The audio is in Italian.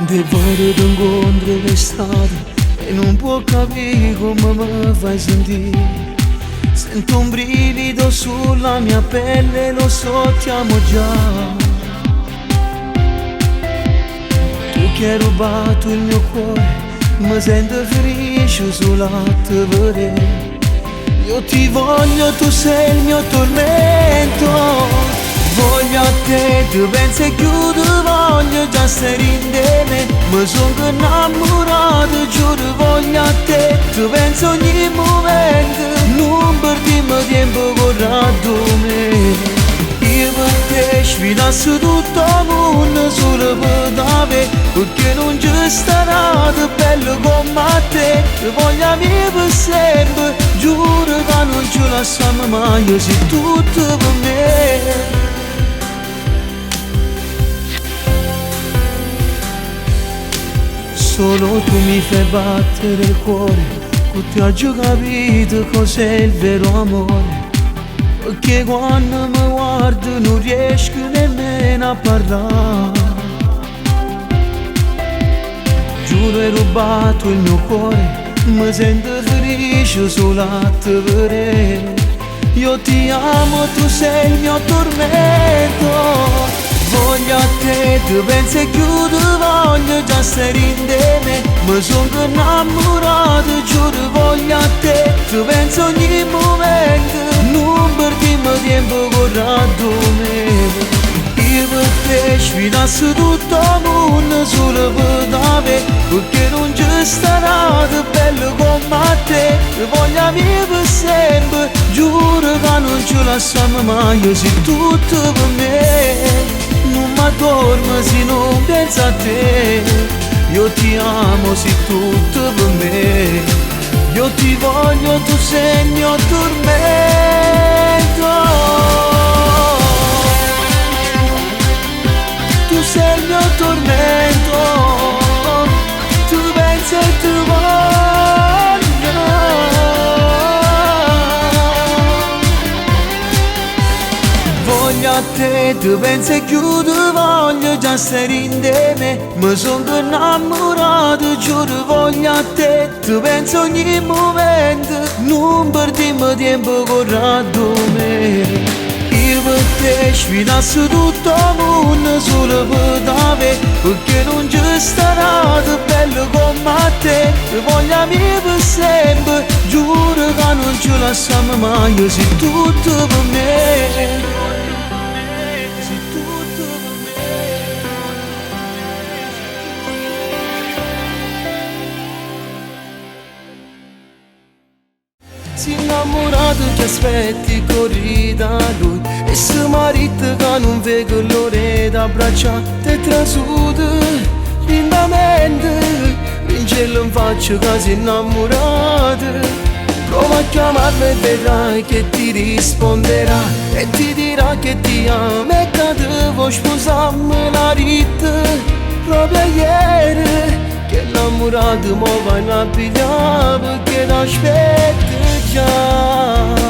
De vorbă d'incontro d'estate e non può capire come mi fai sentire. Sento un brivido sulla mia pelle, lo so ti amo già. Tu che hai rubato il mio cuore, mi sento felice solo a te vedere. Io ti voglio, tu sei il mio tormento. Voglio a te, tu pensi e chiudo, voglio già stare insieme. Mi sono innamorato, giuro voglio a te. Tu pensi ogni momento, non perdiamo tempo corrado me. Io per te sfidassi tutto il mondo solo per te, perché non c'è stato bello come te. Voglio amici per sempre, giuro che non ci lasciamo mai, io sei tutto per me. Solo tu mi fai battere il cuore, che ti ho già capito cos'è il vero amore. Perché quando mi guardo non riesco nemmeno a parlare. Giuro hai rubato il mio cuore, mi sento felice solo a te vedere. Io ti amo, tu sei il mio tormento. Voglio a te, tu pensi e chiudo, voglio già stare insieme. Mi sono innamorato, giuro voglio a te. Tu pensi ogni momento, non perdiamo tempo corrado me. Io per te sfidassi tutto il mondo solo per te, perché non c'è stato bello come te. Voglio amici per sempre, giuro che non ci lasciamo mai, io sei tutto per me. Non mi addormo se non penso a te. Io ti amo, sei tutto per me. Io ti voglio, tu sei il mio tormento. Tu sei il mio tormento. Tu pensi e tu voglio. Voglio a te, tu pensi e chiudo, voglio già stare insieme. Mi sono innamorato, giuro voglio a te. Tu pensi ogni momento, non perdiamo tempo corrado me. Io per te sfidassi tutto il mondo solo per te, perché non c'è stato bello come te. Voglio amici per sempre, giuro che non ci lasciamo mai, io sei tutto per me. Si innamorato che aspetti corri da lui, e se marito che non vede l'ora da abbracciate e trasuto lindamente. In cielo in faccia che si innamorato. Prova a chiamarmi e vedrai che ti risponderà e ti dirà che ti ama e che devo sposarmi la ritta. Proprio ieri che innamorato mo vai a pigliare, perché l'aspetto già.